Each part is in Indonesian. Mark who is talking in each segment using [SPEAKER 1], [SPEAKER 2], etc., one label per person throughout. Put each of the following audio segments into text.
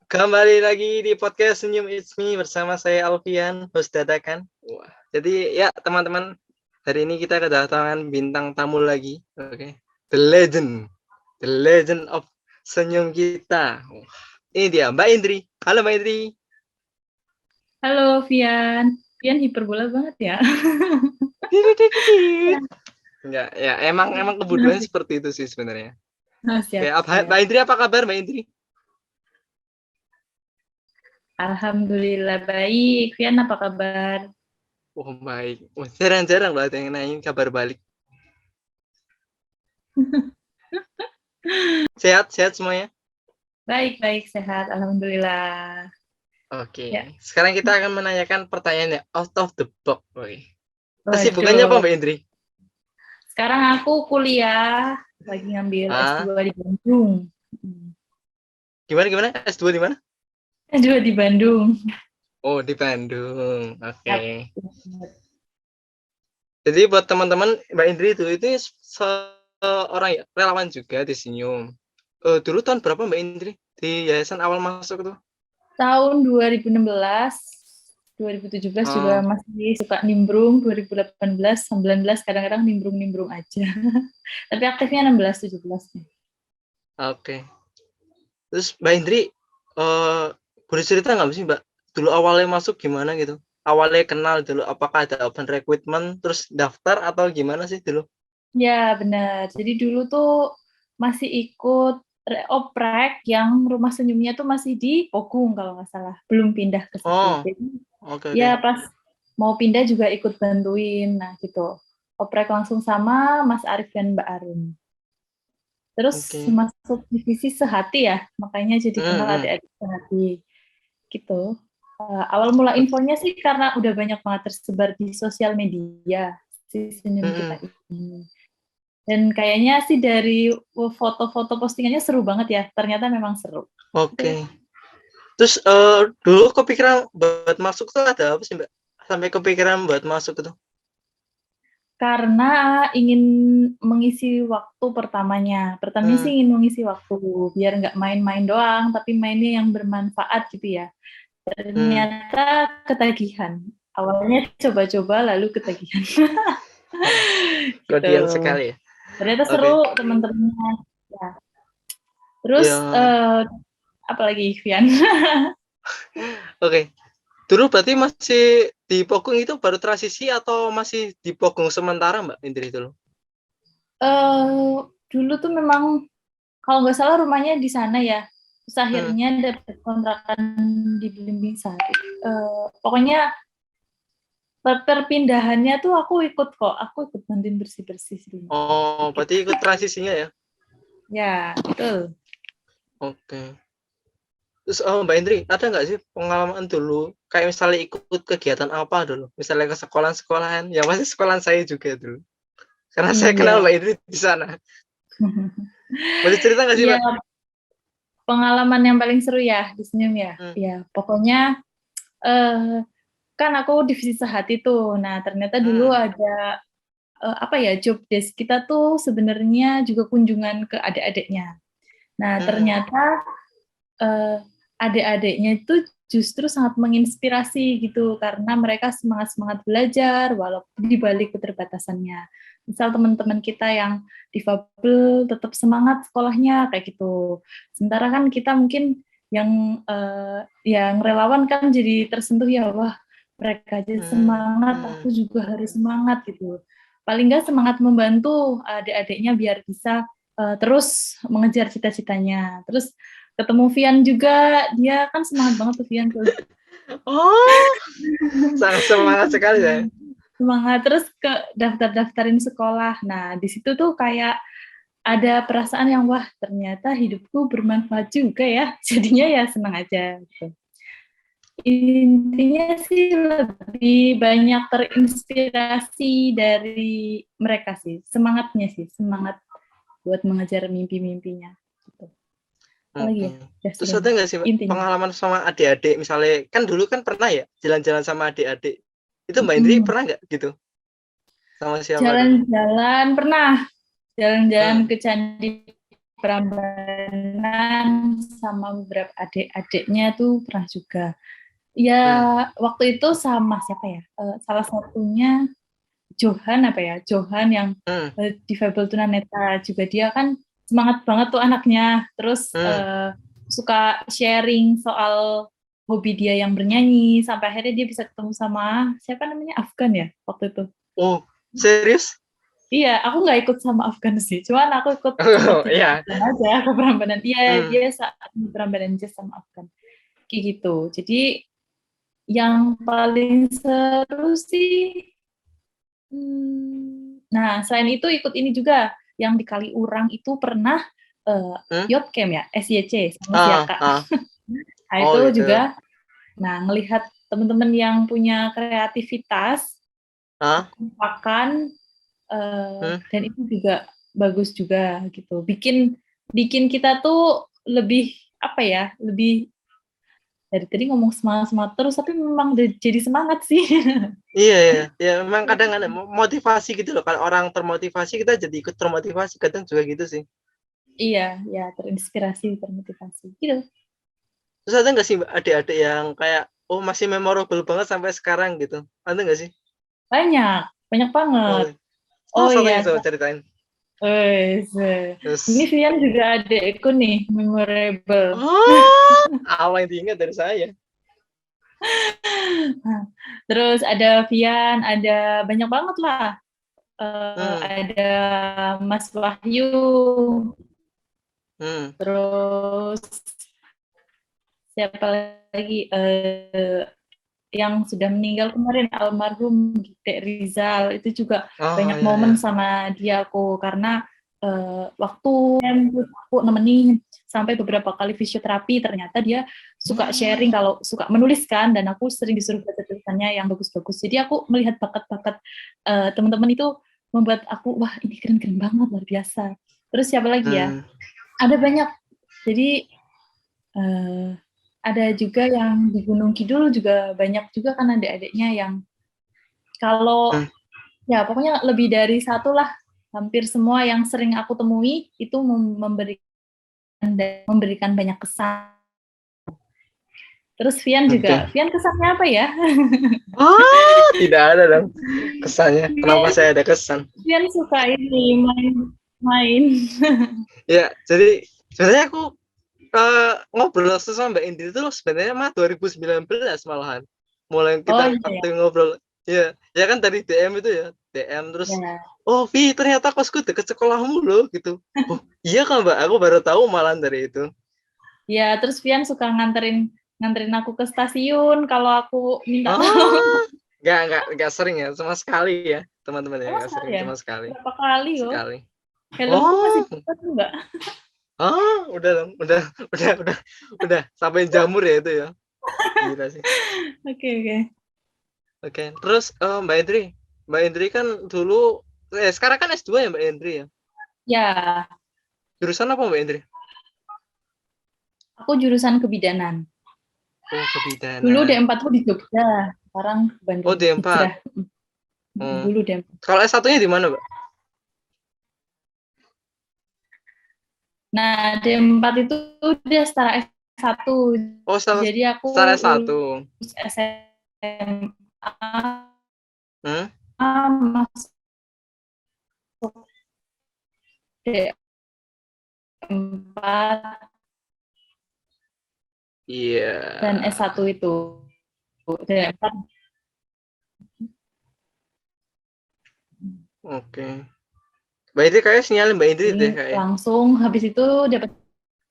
[SPEAKER 1] Kembali lagi di podcast Senyum It's Me bersama saya Alfian, host dadakan. Wah, jadi ya teman-teman, hari ini kita kedatangan bintang tamu lagi. Oke. The legend of senyum kita. Wah, ini dia Mbak Indri. Halo Mbak Indri.
[SPEAKER 2] Halo Vian. Vian hiperbola banget ya.
[SPEAKER 1] Enggak, ya emang kebutuhan seperti itu sih sebenarnya.
[SPEAKER 2] Oh,
[SPEAKER 1] Oke,
[SPEAKER 2] siap.
[SPEAKER 1] Mbak Indri apa kabar Mbak Indri?
[SPEAKER 2] Alhamdulillah baik. Vian apa kabar?
[SPEAKER 1] Oh baik. Oh, jarang-jarang loh ada yang nanyain kabar balik. Sehat semuanya?
[SPEAKER 2] Baik, sehat. Alhamdulillah.
[SPEAKER 1] Oke,
[SPEAKER 2] Ya.
[SPEAKER 1] sekarang kita akan menanyakan pertanyaan out of the box. Oke. Kesibukannya apa
[SPEAKER 2] Waduh.
[SPEAKER 1] Mbak Indri?
[SPEAKER 2] Sekarang aku kuliah, lagi ngambil S2 di Bandung.
[SPEAKER 1] Gimana? S2 di mana?
[SPEAKER 2] S2 di Bandung.
[SPEAKER 1] Oh, di Bandung. Oke.
[SPEAKER 2] Yap.
[SPEAKER 1] Jadi buat teman-teman Mbak Indri itu seorang relawan juga di Senyum. Dulu tahun berapa Mbak Indri di yayasan awal masuk tuh?
[SPEAKER 2] Tahun 2016, 2017 juga masih suka nimbrung, 2018, 19 kadang-kadang nimbrung aja. Tapi aktifnya 16, 17 nih.
[SPEAKER 1] Oke. Terus Mbak Indri, boleh cerita nggak sih Mbak? Dulu awalnya masuk gimana gitu? Awalnya kenal dulu, apakah ada open recruitment, terus daftar atau gimana sih dulu?
[SPEAKER 2] Ya, benar. Jadi dulu tuh masih ikut oprek yang rumah senyumnya tuh masih di Pogung kalau nggak salah. Belum pindah ke situ.
[SPEAKER 1] Oh,
[SPEAKER 2] Jadi
[SPEAKER 1] oke.
[SPEAKER 2] ya pas mau pindah juga ikut bantuin. Nah gitu. Oprek langsung sama Mas Arif dan Mbak Arum. Terus masuk divisi sehati ya, makanya jadi kenal adik-adik sehati. Gitu. Awal mula infonya sih karena udah banyak banget tersebar di sosial media si senyum kita ini. Dan kayaknya sih dari foto-foto postingannya seru banget ya. Ternyata memang seru.
[SPEAKER 1] Oke. Terus dulu kepikiran buat masuk tuh ada apa sih Mbak? Sampai kepikiran buat masuk itu?
[SPEAKER 2] Karena ingin mengisi waktu pertamanya. Pertamanya sih ingin mengisi waktu. Biar nggak main-main doang, tapi mainnya yang bermanfaat gitu ya. Ternyata ketagihan. Awalnya coba-coba, lalu ketagihan. Gitu.
[SPEAKER 1] Kodian sekali ya.
[SPEAKER 2] Ternyata seru teman-temannya. Ya. Terus apalagi Vian?
[SPEAKER 1] Oke. Dulu berarti masih di Pogung itu baru transisi atau masih di Pogung sementara Mbak Indri dulu?
[SPEAKER 2] Dulu tuh memang kalau nggak salah rumahnya di sana ya. Terus akhirnya dapat kontrakan di Belimbing Sari. Pokoknya perpindahannya tuh aku ikut kok. Aku ikut bantuin bersih-bersih sih.
[SPEAKER 1] Oh, berarti ikut transisinya ya?
[SPEAKER 2] Ya, betul.
[SPEAKER 1] Oke. Terus Mbak Indri, ada nggak sih pengalaman dulu kayak misalnya ikut kegiatan apa dulu? Misalnya ke sekolahan, ya pasti sekolahan saya juga dulu. Karena saya kenal Mbak Indri di sana. Boleh cerita nggak sih Mbak?
[SPEAKER 2] Pengalaman yang paling seru ya di Senyum ya. Ya, pokoknya kan aku divisi sehati tuh. Nah, ternyata dulu ada job desk kita tuh sebenarnya juga kunjungan ke adik-adiknya. Nah, ternyata adik-adiknya itu justru sangat menginspirasi gitu karena mereka semangat belajar walaupun di balik keterbatasannya. Misal teman-teman kita yang difabel tetap semangat sekolahnya kayak gitu. Sementara kan kita mungkin yang relawan kan jadi tersentuh ya, wah mereka aja semangat, aku juga harus semangat gitu. Paling nggak semangat membantu adik-adiknya biar bisa terus mengejar cita-citanya. Terus ketemu Vian juga, dia kan semangat banget tuh Vian tuh.
[SPEAKER 1] Oh, sangat semangat sekali ya.
[SPEAKER 2] Semangat, terus ke daftarin sekolah. Nah, di situ tuh kayak ada perasaan yang, wah ternyata hidupku bermanfaat juga ya. Jadinya ya senang aja. Gitu. Intinya sih lebih banyak terinspirasi dari mereka sih. Semangatnya sih, semangat buat mengejar mimpi-mimpinya. Gitu.
[SPEAKER 1] Terus ada nggak sih pengalaman sama adik-adik misalnya, kan dulu kan pernah ya jalan-jalan sama adik-adik, itu Mbak Indri pernah nggak gitu sama siapa dulu?
[SPEAKER 2] Jalan-jalan pernah, jalan-jalan ke Candi Prambanan sama beberapa adik-adiknya tuh pernah juga. Ya, waktu itu sama siapa ya? Salah satunya Johan apa ya? Johan yang difabel tunanetra juga, dia kan semangat banget tuh anaknya. Terus suka sharing soal hobi dia yang bernyanyi, sampai akhirnya dia bisa ketemu sama siapa namanya, Afgan ya waktu itu.
[SPEAKER 1] Oh, serius?
[SPEAKER 2] Iya, aku nggak ikut sama Afgan sih, cuman aku ikut
[SPEAKER 1] Oh,
[SPEAKER 2] jadi
[SPEAKER 1] iya.
[SPEAKER 2] Afgan aja ke Prambanan. Iya, dia saat Prambanan jazz sama Afgan. Kayak gitu. Jadi yang paling seru sih, nah selain itu ikut ini juga, yang di Kaliurang itu pernah Youth Camp ya, SYC sama Siaka. Nah itu
[SPEAKER 1] gitu.
[SPEAKER 2] juga, nah ngelihat teman-teman yang punya kreativitas, makan, dan itu juga bagus juga gitu. Bikin kita tuh lebih apa ya, lebih dari tadi ngomong semangat terus, tapi memang jadi semangat sih.
[SPEAKER 1] Iya, memang kadang ada motivasi gitu loh. Kalau orang termotivasi, kita jadi ikut termotivasi. Kadang juga gitu sih.
[SPEAKER 2] Iya, ya terinspirasi, termotivasi gitu.
[SPEAKER 1] Terus ada nggak sih adik-adik yang kayak, oh masih memorable banget sampai sekarang gitu? Ada nggak sih?
[SPEAKER 2] Banyak banget.
[SPEAKER 1] Oh iya. Coba ceritain.
[SPEAKER 2] Ini Vian juga adekku nih, memorable.
[SPEAKER 1] Apa yang diingat dari saya?
[SPEAKER 2] Terus ada Vian, ada banyak banget lah. Ada Mas Wahyu. Terus siapa lagi? Yang sudah meninggal kemarin, almarhum Dek Rizal, itu juga banyak momen sama dia aku, karena waktu aku nemenin sampai beberapa kali fisioterapi, ternyata dia suka sharing kalau suka menuliskan, dan aku sering disuruh baca tulisannya yang bagus-bagus. Jadi aku melihat bakat-bakat teman-teman itu membuat aku, wah ini keren-keren banget, luar biasa. Terus siapa lagi ya? Ada banyak. Jadi ada juga yang di Gunung Kidul juga banyak juga kan adik-adiknya yang kalau ya pokoknya lebih dari satu lah, hampir semua yang sering aku temui itu memberikan banyak kesan. Terus Vian juga, Vian kesannya apa ya?
[SPEAKER 1] Tidak ada dong kesannya. Kenapa saya ada kesan?
[SPEAKER 2] Vian suka ini main.
[SPEAKER 1] Ya, jadi sebenarnya aku ngobrol sama Mbak Indri itu sebenarnya mah 2019 malahan. Mulai kita ngobrol. Ya kan dari DM itu ya. DM terus. Ya. Oh, Vi, ternyata kosku deket sekolahmu loh gitu. Oh, iya kan, Mbak? Aku baru tahu malahan dari itu.
[SPEAKER 2] Ya, terus Vian suka nganterin aku ke stasiun kalau aku minta tolong.
[SPEAKER 1] Enggak sering ya, sama sekali ya, teman-teman ya, enggak sering, cuma sekali.
[SPEAKER 2] Berapa kali loh?
[SPEAKER 1] Sekali.
[SPEAKER 2] Helmku masih dekat enggak?
[SPEAKER 1] Udah sampai jamur ya itu ya. Gila sih. Oke. Terus Mbak Indri kan dulu sekarang kan S2 ya Mbak Indri ya?
[SPEAKER 2] Ya.
[SPEAKER 1] Jurusan apa Mbak Indri?
[SPEAKER 2] Aku jurusan kebidanan.
[SPEAKER 1] Oh, kebidanan.
[SPEAKER 2] Dulu D4 aku di Jogja, sekarang Bandung.
[SPEAKER 1] Oh, D4.
[SPEAKER 2] Dulu D4.
[SPEAKER 1] Kalau S1-nya di mana, Mbak?
[SPEAKER 2] Nah, D4 itu dia setara S1.
[SPEAKER 1] Oh,
[SPEAKER 2] jadi aku
[SPEAKER 1] setara S1.
[SPEAKER 2] SMA masuk D4.
[SPEAKER 1] Iya.
[SPEAKER 2] Dan S1 itu. D4.
[SPEAKER 1] Oke. Mbak Indri kayaknya sinyalin Mbak Indri deh kayaknya.
[SPEAKER 2] Langsung habis itu dapat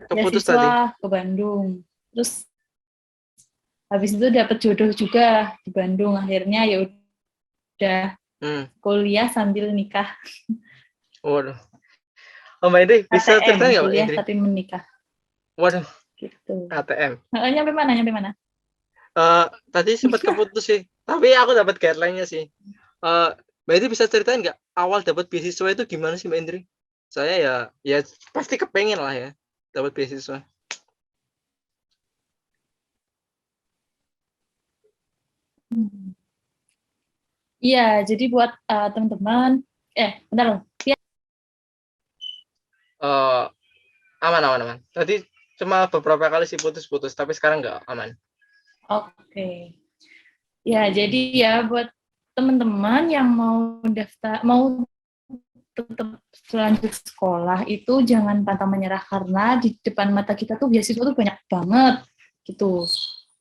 [SPEAKER 1] beasiswa
[SPEAKER 2] ke Bandung. Terus habis itu dapat jodoh juga di Bandung. Akhirnya ya udah kuliah sambil nikah.
[SPEAKER 1] Waduh. Oh, Mbak Indri bisa ceritain nggak Mbak
[SPEAKER 2] kuliah
[SPEAKER 1] Indri?
[SPEAKER 2] Tapi menikah.
[SPEAKER 1] Waduh.
[SPEAKER 2] Gitu.
[SPEAKER 1] KTM.
[SPEAKER 2] Nyampe mana?
[SPEAKER 1] Tadi sempat keputus sih. Tapi aku dapat guideline-nya sih. Mbak Indri bisa ceritain nggak awal dapat beasiswa itu gimana sih Mbak Indri? Saya ya pasti kepengen lah ya dapat beasiswa.
[SPEAKER 2] Iya, jadi buat teman-teman, bentar loh.
[SPEAKER 1] Aman, aman, aman. Tadi cuma beberapa kali sih putus-putus, tapi sekarang nggak aman.
[SPEAKER 2] Oke. Ya, jadi ya buat teman-teman yang mau mau tetap selanjut sekolah itu jangan pantang menyerah karena di depan mata kita tuh beasiswa tuh banyak banget gitu.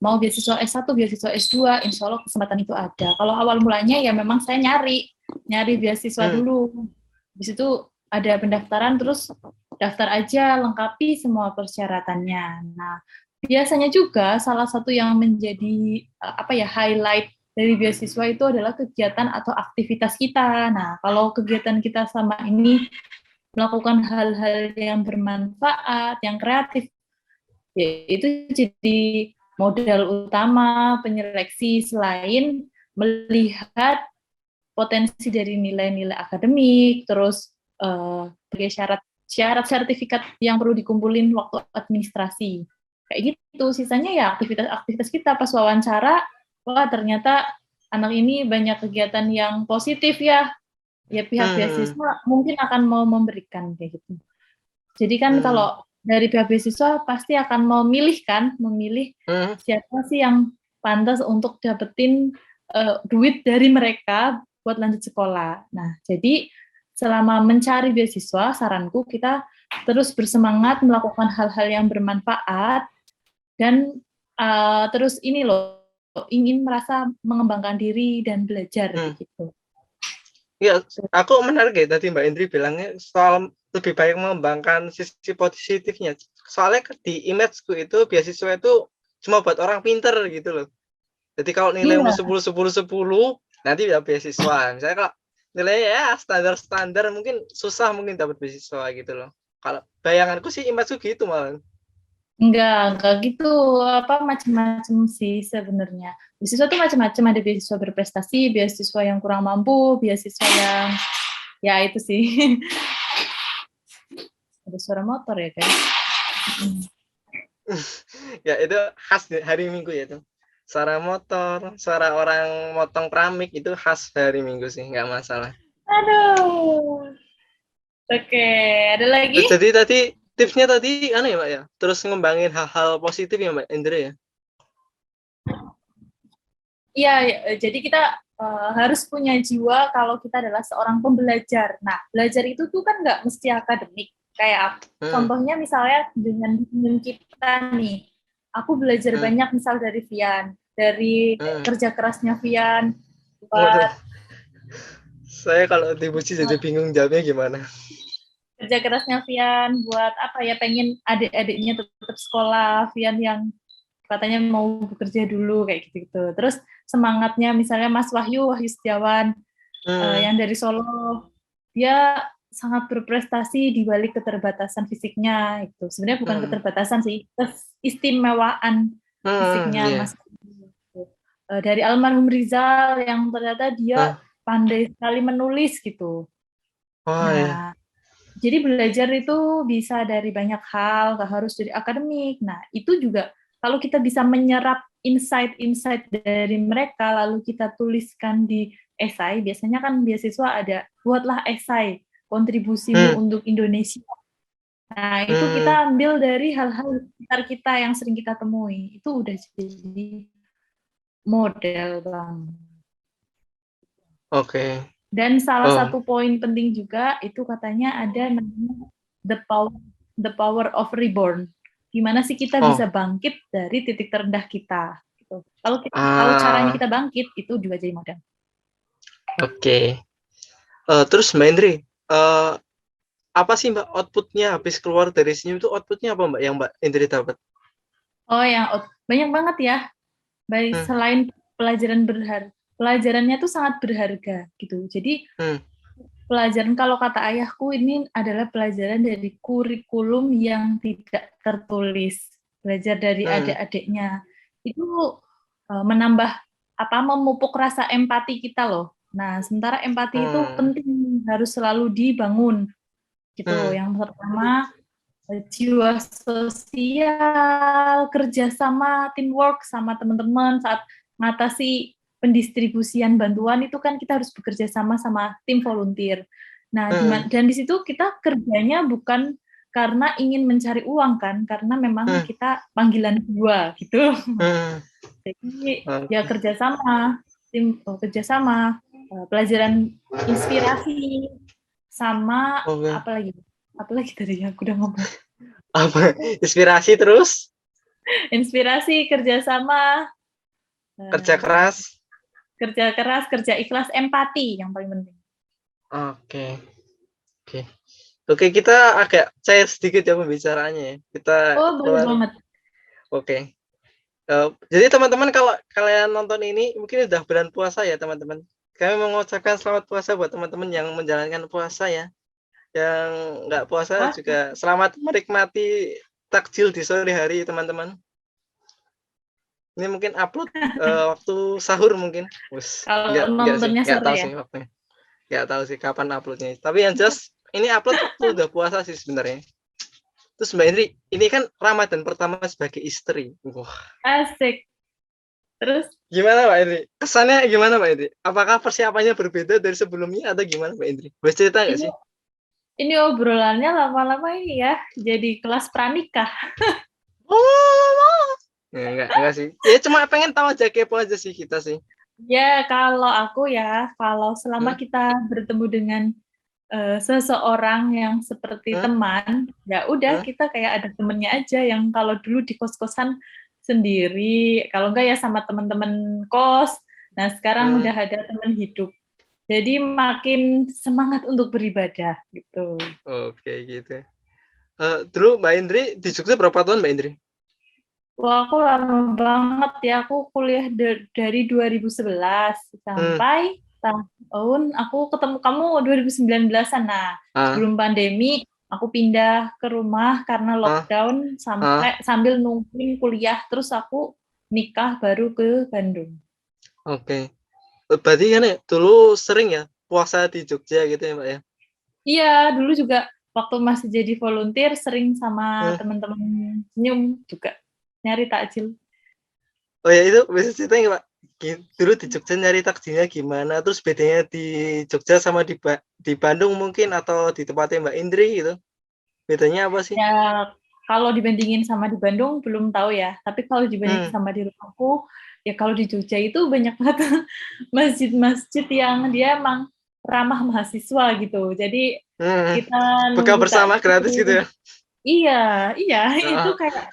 [SPEAKER 2] Mau beasiswa S1, beasiswa S2, insya Allah kesempatan itu ada. Kalau awal mulanya ya memang saya nyari beasiswa dulu. Habis itu ada pendaftaran, terus daftar aja, lengkapi semua persyaratannya. Nah, biasanya juga salah satu yang menjadi highlight dari beasiswa itu adalah kegiatan atau aktivitas kita. Nah, kalau kegiatan kita sama ini melakukan hal-hal yang bermanfaat, yang kreatif, ya itu jadi modal utama penyeleksi selain melihat potensi dari nilai-nilai akademik, terus sebagai syarat sertifikat yang perlu dikumpulin waktu administrasi. Kayak gitu, sisanya ya aktivitas kita pas wawancara, wah ternyata anak ini banyak kegiatan yang positif ya pihak beasiswa mungkin akan mau memberikan kayak gitu. Jadi kan kalau dari pihak beasiswa pasti akan memilih siapa sih yang pantas untuk dapetin duit dari mereka buat lanjut sekolah. Nah, jadi selama mencari beasiswa, saranku kita terus bersemangat melakukan hal-hal yang bermanfaat dan terus ini loh ingin merasa mengembangkan diri dan belajar gitu.
[SPEAKER 1] Ya, aku menarik ya tadi Mbak Indri bilangnya soal lebih baik mengembangkan sisi positifnya. Soalnya di image-ku itu beasiswa itu cuma buat orang pinter gitu loh. Jadi kalau nilaimu 10 nanti ya beasiswa. Misalnya kalau nilainya ya standar mungkin susah mungkin dapat beasiswa gitu loh. Kalau bayanganku sih image-ku gitu malah.
[SPEAKER 2] Enggak gitu, macam-macam sih sebenarnya. Beasiswa tuh macam-macam, ada beasiswa berprestasi, beasiswa yang kurang mampu, beasiswa yang ya itu sih. Ada suara motor ya kan?
[SPEAKER 1] Ya itu khas hari Minggu ya tuh. Suara motor, suara orang motong keramik itu khas hari Minggu sih, nggak masalah.
[SPEAKER 2] Aduh. Oke, ada lagi?
[SPEAKER 1] Jadi tadi tipsnya tadi ya Mbak ya, terus ngembangin hal-hal positif ya Mbak Indra ya.
[SPEAKER 2] Iya, jadi kita harus punya jiwa kalau kita adalah seorang pembelajar. Nah, belajar itu tuh kan nggak mesti akademik. Kayak contohnya misalnya dengan kita nih, aku belajar banyak misal dari Vian, dari kerja kerasnya Vian buat
[SPEAKER 1] saya kalau dipuji jadi bingung jawabnya gimana.
[SPEAKER 2] Kerja kerasnya Vian buat pengen adik-adiknya tetap sekolah, Vian yang katanya mau bekerja dulu kayak gitu. Terus semangatnya misalnya Mas Wahyu Setiawan yang dari Solo, dia sangat berprestasi di balik keterbatasan fisiknya itu. Sebenarnya bukan keterbatasan sih, keistimewaan fisiknya Mas. Dari almarhum Rizal yang ternyata dia pandai sekali menulis gitu. Nah, jadi belajar itu bisa dari banyak hal, nggak harus dari akademik. Nah, itu juga kalau kita bisa menyerap insight-insight dari mereka, lalu kita tuliskan di esai, biasanya kan beasiswa ada, buatlah esai, kontribusimu untuk Indonesia. Nah, itu kita ambil dari hal-hal sekitar kita yang sering kita temui. Itu udah jadi model, Bang.
[SPEAKER 1] Oke.
[SPEAKER 2] Dan salah satu poin penting juga itu katanya ada namanya the power of reborn. Gimana sih kita bisa bangkit dari titik terendah kita? Gitu. Kalau kita tahu caranya kita bangkit, itu juga jadi modal.
[SPEAKER 1] Oke. Terus Mbak Indri, apa sih Mbak outputnya habis keluar dari senyum itu outputnya apa Mbak yang Mbak Indri dapat?
[SPEAKER 2] Oh, yang banyak banget ya. Baik selain pelajarannya tuh sangat berharga gitu. Jadi pelajaran kalau kata ayahku ini adalah pelajaran dari kurikulum yang tidak tertulis, belajar dari adik-adiknya itu menambah memupuk rasa empati kita loh. Nah, sementara empati itu penting, harus selalu dibangun gitu. Yang pertama jiwa sosial, kerjasama, teamwork sama teman-teman saat mengatasi pendistribusian bantuan itu kan kita harus bekerja sama tim volunteer. Nah, dan di situ kita kerjanya bukan karena ingin mencari uang kan, karena memang kita panggilan kedua gitu. Jadi ya kerjasama, kerjasama, pelajaran inspirasi, sama apa lagi tadi aku udah ngomong.
[SPEAKER 1] Apa? Inspirasi terus?
[SPEAKER 2] Inspirasi, kerjasama,
[SPEAKER 1] kerja keras,
[SPEAKER 2] kerja ikhlas, empati yang paling penting.
[SPEAKER 1] Oke, kita agak cair sedikit ya pembicaraannya ya. Kita
[SPEAKER 2] boleh banget.
[SPEAKER 1] Oke. Jadi teman-teman, kalau kalian nonton ini mungkin udah bulan puasa ya teman-teman. Kami mengucapkan selamat puasa buat teman-teman yang menjalankan puasa ya. Yang nggak puasa juga selamat menikmati takjil di sore hari teman-teman. Ini mungkin upload waktu sahur mungkin.
[SPEAKER 2] Kalau nontonnya sore
[SPEAKER 1] tahu sih waktunya. Nggak tahu sih kapan uploadnya. Tapi yang jelas ini upload waktu udah puasa sih sebenarnya. Terus Mbak Indri, ini kan Ramadan pertama sebagai istri. Wah.
[SPEAKER 2] Asik. Terus?
[SPEAKER 1] Gimana Mbak Indri? Kesannya gimana Mbak Indri? Apakah persiapannya berbeda dari sebelumnya atau gimana Mbak Indri? Boleh cerita nggak sih?
[SPEAKER 2] Ini obrolannya lama-lama ini ya, jadi kelas pranikah.
[SPEAKER 1] Enggak sih. Ya cuma pengen tahu aja, kepo aja sih kita sih.
[SPEAKER 2] Ya kalau aku ya, kalau selama kita bertemu dengan seseorang yang seperti teman, ya udah kita kayak ada temennya aja, yang kalau dulu di kos-kosan sendiri, kalau enggak ya sama teman-teman kos. Nah sekarang udah ada teman hidup, jadi makin semangat untuk beribadah gitu.
[SPEAKER 1] Oke gitu. Dulu Mbak Indri di Jogja berapa tahun Mbak Indri?
[SPEAKER 2] Wah, aku lama banget ya, aku kuliah dari 2011 sampai tahun aku ketemu kamu 2019-an. Nah, sebelum pandemi aku pindah ke rumah karena lockdown sambil nungguin kuliah, terus aku nikah baru ke Bandung.
[SPEAKER 1] Oke. Berarti kan ya dulu sering ya puasa di Jogja gitu ya Mbak ya?
[SPEAKER 2] Iya, dulu juga waktu masih jadi volunteer sering sama teman-teman Senyum juga nyari takjil.
[SPEAKER 1] Oh ya, itu bisa cerita nggak Pak? Dulu di Jogja nyari takjilnya gimana? Terus bedanya di Jogja sama di Bandung mungkin, atau di tempatnya Mbak Indri gitu? Bedanya apa sih?
[SPEAKER 2] Ya, kalau dibandingin sama di Bandung belum tahu ya. Tapi kalau dibandingin sama di rumahku, ya kalau di Jogja itu banyak banget masjid-masjid yang dia emang ramah mahasiswa gitu. Jadi kita
[SPEAKER 1] buka
[SPEAKER 2] nunggu
[SPEAKER 1] bersama gratis gitu ya?
[SPEAKER 2] Iya, itu kayak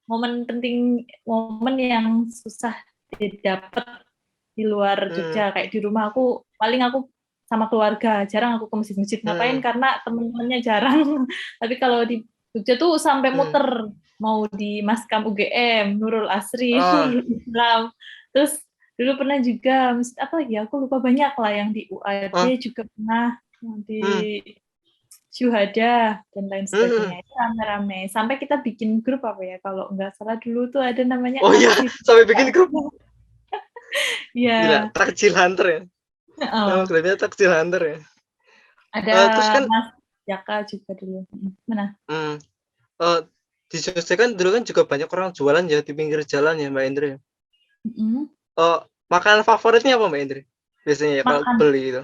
[SPEAKER 2] momen penting, momen yang susah didapat di luar Jogja. Kayak di rumah aku paling aku sama keluarga, jarang aku ke masjid-masjid. Ngapain? Karena temen-temennya jarang. Tapi kalau di Jogja tuh sampai muter, mau di Maskam UGM, Nurul Asri, Nurul Islam. Terus dulu pernah juga masjid apa lagi? Aku lupa, banyak lah, yang di UAD juga pernah, yang di Syuhada dan lain sebagainya. Itu rame-rame. Sampai kita bikin grup apa ya? Kalau nggak salah dulu tuh ada namanya.
[SPEAKER 1] Oh iya, sampai bikin grup.
[SPEAKER 2] Iya.
[SPEAKER 1] Gila, Takjil Hunter ya. Nama grupnya Takjil Hunter ya.
[SPEAKER 2] Ada terus kan, Mas Jaka juga dulu. Mana?
[SPEAKER 1] Di Jogja kan dulu kan juga banyak orang jualan ya di pinggir jalan ya Mbak Indri. Makanan favoritnya apa Mbak Indri? Biasanya ya kalau beli itu.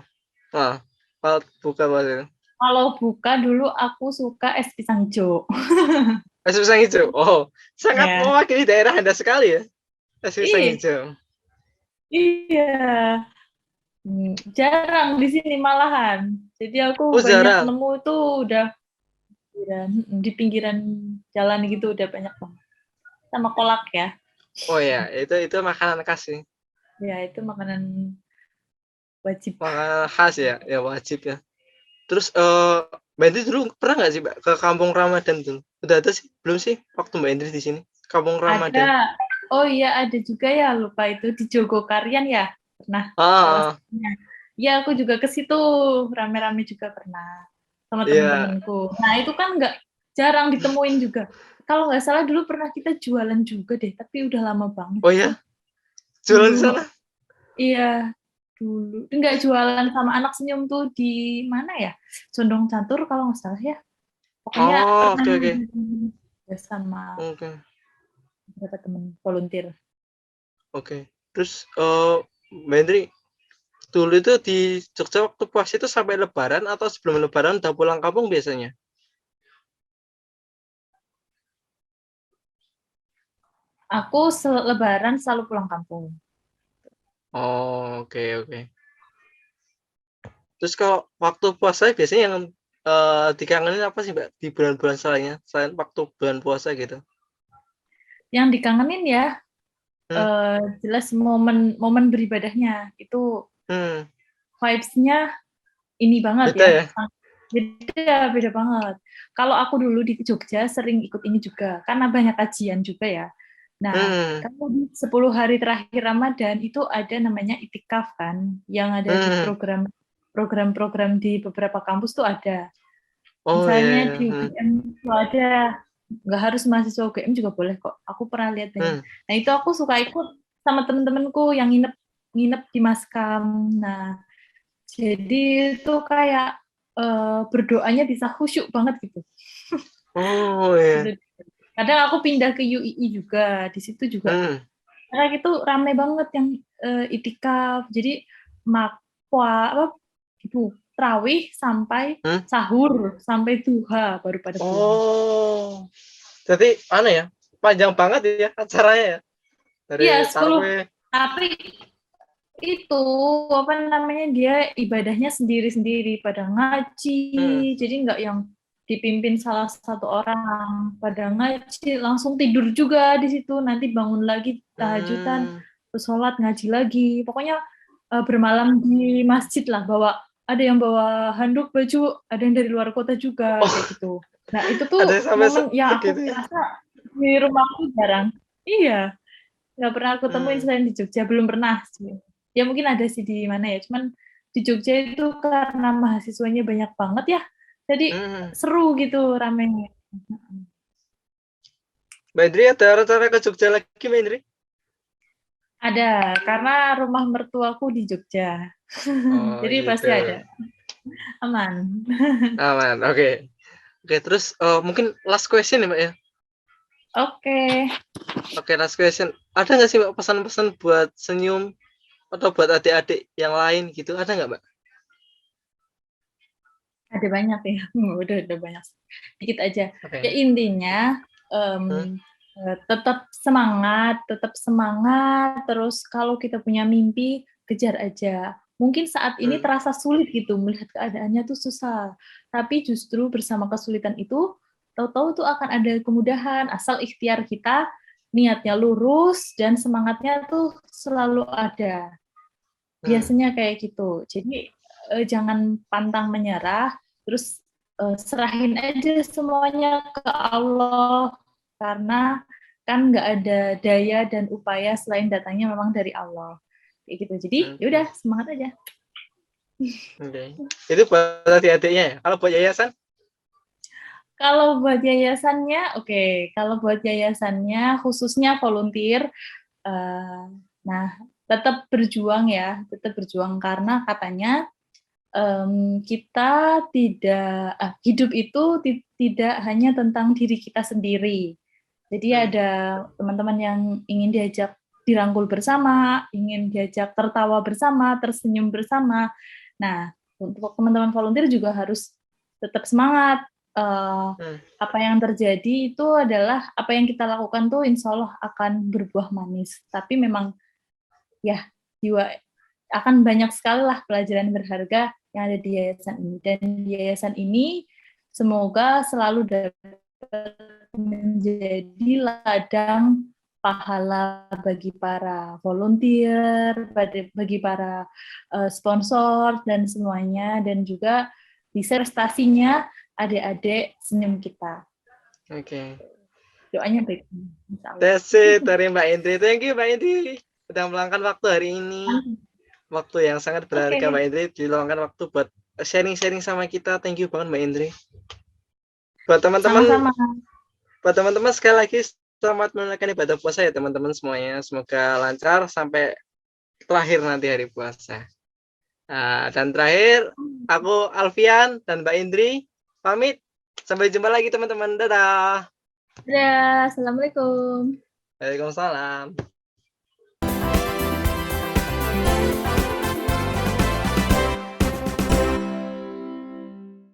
[SPEAKER 1] Kalau buka maksudnya.
[SPEAKER 2] Kalau buka dulu aku suka es pisang hijau.
[SPEAKER 1] Es pisang hijau. Oh, sangat mewakili daerah Anda sekali ya. Es pisang hijau.
[SPEAKER 2] Iya. Jarang di sini malahan. Jadi aku banyak nemu itu udah di pinggiran jalan gitu, udah banyak banget. Sama kolak ya.
[SPEAKER 1] Oh ya, itu makanan khas sih.
[SPEAKER 2] Ya, itu makanan wajib.
[SPEAKER 1] Makanan khas ya wajib ya. Terus Mbak Indri dulu pernah nggak sih Mbak ke Kampung Ramadan dulu? Udah ada sih? Belum sih waktu Mbak Indri di sini? Kampung Ramadan.
[SPEAKER 2] Ada. Oh iya, ada juga ya, lupa itu di Jogokarian ya. Pernah. Ya, aku juga ke situ, rame-rame juga pernah sama temen-temenku. Nah, itu kan nggak jarang ditemuin juga. Kalau nggak salah dulu pernah kita jualan juga deh, tapi udah lama banget.
[SPEAKER 1] Oh ya? Jualan di sana?
[SPEAKER 2] Iya, dulu. Nggak jualan sama Anak Senyum tuh di mana ya? Condong Catur kalau nggak salah ya. Pokoknya pernah sama beberapa temen volunteer.
[SPEAKER 1] Oke. Terus Mbak Indri, dulu itu di Jogja waktu puasa itu sampai Lebaran atau sebelum Lebaran udah pulang kampung biasanya?
[SPEAKER 2] Aku Lebaran selalu pulang kampung.
[SPEAKER 1] Oh, oke. Terus kalau waktu puasa biasanya yang dikangenin apa sih, Mbak, di bulan-bulan selain waktu bulan puasa gitu?
[SPEAKER 2] Yang dikangenin ya, jelas momen beribadahnya itu
[SPEAKER 1] Hmm,
[SPEAKER 2] vibes-nya ini banget
[SPEAKER 1] beda
[SPEAKER 2] ya.
[SPEAKER 1] ya?
[SPEAKER 2] Beda banget. Kalau aku dulu di Jogja sering ikut ini juga, karena banyak kajian juga ya. Nah,
[SPEAKER 1] Hmm,
[SPEAKER 2] kalau di 10 hari terakhir Ramadan itu ada namanya itikaf kan, yang ada di
[SPEAKER 1] hmm.
[SPEAKER 2] program-program di beberapa kampus tuh ada.
[SPEAKER 1] Oh
[SPEAKER 2] Misalnya
[SPEAKER 1] iya.
[SPEAKER 2] di UGM itu ada, nggak harus mahasiswa UGM juga boleh kok. Aku pernah lihat banyak.
[SPEAKER 1] Hmm.
[SPEAKER 2] Nah itu aku suka ikut sama temen-temenku yang nginep di Maskam. Nah jadi itu kayak berdoanya bisa khusyuk banget gitu.
[SPEAKER 1] Oh iya.
[SPEAKER 2] Kadang aku pindah ke UII juga, di situ juga.
[SPEAKER 1] Hmm.
[SPEAKER 2] Karena itu rame banget yang itikaf. Jadi apa itu terawih sampai
[SPEAKER 1] Hmm.
[SPEAKER 2] sahur sampai duha baru pada pulang.
[SPEAKER 1] Oh, jadi ya, panjang banget ya acaranya ya,
[SPEAKER 2] Iya,
[SPEAKER 1] dari
[SPEAKER 2] 10.
[SPEAKER 1] tarawih.
[SPEAKER 2] Tapi itu apa namanya dia ibadahnya sendiri-sendiri pada ngaji.
[SPEAKER 1] Hmm.
[SPEAKER 2] Jadi nggak yang dipimpin salah satu orang pada ngaji langsung tidur juga di situ. Nanti bangun lagi tahajudan,
[SPEAKER 1] Hmm.
[SPEAKER 2] terus sholat ngaji lagi. Pokoknya bermalam di masjid lah. Ada yang bawa handuk baju, ada yang dari luar kota juga
[SPEAKER 1] Oh,
[SPEAKER 2] kayak gitu. Nah itu
[SPEAKER 1] ada
[SPEAKER 2] tuh
[SPEAKER 1] sampai
[SPEAKER 2] momen yang aku
[SPEAKER 1] segitu ya?
[SPEAKER 2] rasa di rumahku jarang. Iya, nggak pernah aku temuin
[SPEAKER 1] Hmm.
[SPEAKER 2] selain di Jogja, belum pernah sih. Ya mungkin ada sih di mana ya, cuman di Jogja itu karena mahasiswanya banyak banget ya, jadi
[SPEAKER 1] Hmm.
[SPEAKER 2] seru gitu ramenya.
[SPEAKER 1] Mbak Indri ada rencana ke Jogja lagi, Mbak Indri?
[SPEAKER 2] Ada, karena rumah mertuaku di Jogja,
[SPEAKER 1] Oh
[SPEAKER 2] jadi
[SPEAKER 1] gitu.
[SPEAKER 2] pasti ada, aman.
[SPEAKER 1] Aman, oke. Oke, terus mungkin last question ya, Mbak ya?
[SPEAKER 2] Oke,
[SPEAKER 1] Oke, last question. Ada nggak sih, Mbak, pesan-pesan buat Senyum atau buat adik-adik yang lain gitu? Ada nggak, Mbak?
[SPEAKER 2] ada banyak ya, udah banyak, dikit aja. Ya
[SPEAKER 1] Oke.
[SPEAKER 2] intinya
[SPEAKER 1] Hmm?
[SPEAKER 2] tetap semangat. Terus kalau kita punya mimpi, kejar aja. Mungkin saat ini
[SPEAKER 1] Hmm.
[SPEAKER 2] terasa sulit gitu, melihat keadaannya tuh susah. Tapi justru bersama kesulitan itu, tahu-tahu tuh akan ada kemudahan, asal ikhtiar kita, niatnya lurus, dan semangatnya tuh selalu ada.
[SPEAKER 1] Hmm.
[SPEAKER 2] Biasanya kayak gitu. Jadi jangan pantang menyerah, terus serahin aja semuanya ke Allah, karena kan nggak ada daya dan upaya selain datangnya memang dari Allah. Kayak gitu. Jadi ya
[SPEAKER 1] Oke.
[SPEAKER 2] udah semangat aja.
[SPEAKER 1] Oke. Itu buat adik-adiknya ya. Kalau buat yayasan?
[SPEAKER 2] Kalau buat yayasannya, oke. Kalau buat yayasannya khususnya volunteer, eh, nah tetap berjuang ya, tetap berjuang karena katanya kita tidak hidup itu tidak hanya tentang diri kita sendiri. Jadi
[SPEAKER 1] Hmm.
[SPEAKER 2] ada teman-teman yang ingin diajak dirangkul bersama, ingin diajak tertawa bersama, tersenyum bersama. Nah, untuk teman-teman volunteer juga harus tetap semangat.
[SPEAKER 1] Hmm.
[SPEAKER 2] Apa yang terjadi itu adalah apa yang kita lakukan tuh insya Allah akan berbuah manis. Tapi memang ya jiwa akan banyak sekali lah pelajaran berharga yang ada di yayasan ini. Dan di yayasan ini semoga selalu dapat menjadi ladang pahala bagi para volunteer, bagi para sponsor dan semuanya, dan juga bisa prestasinya adik-adik Senyum kita.
[SPEAKER 1] Oke.
[SPEAKER 2] Doanya baik.
[SPEAKER 1] That's it dari Mbak Indri. Thank you, Mbak Indri. Sudah meluangkan waktu hari ini. Waktu yang sangat berharga,
[SPEAKER 2] Oke,
[SPEAKER 1] Mbak Indri. Diluangkan waktu buat sharing-sharing sama kita. Thank you banget, Mbak Indri. Buat teman-teman,
[SPEAKER 2] sama-sama.
[SPEAKER 1] sekali lagi selamat menunaikan ibadah puasa ya teman-teman semuanya. Semoga lancar sampai terakhir nanti hari puasa. Dan terakhir, aku Alfian dan Mbak Indri pamit. Sampai jumpa lagi teman-teman. Dadah.
[SPEAKER 2] Dadah, Assalamualaikum.
[SPEAKER 1] Waalaikumsalam.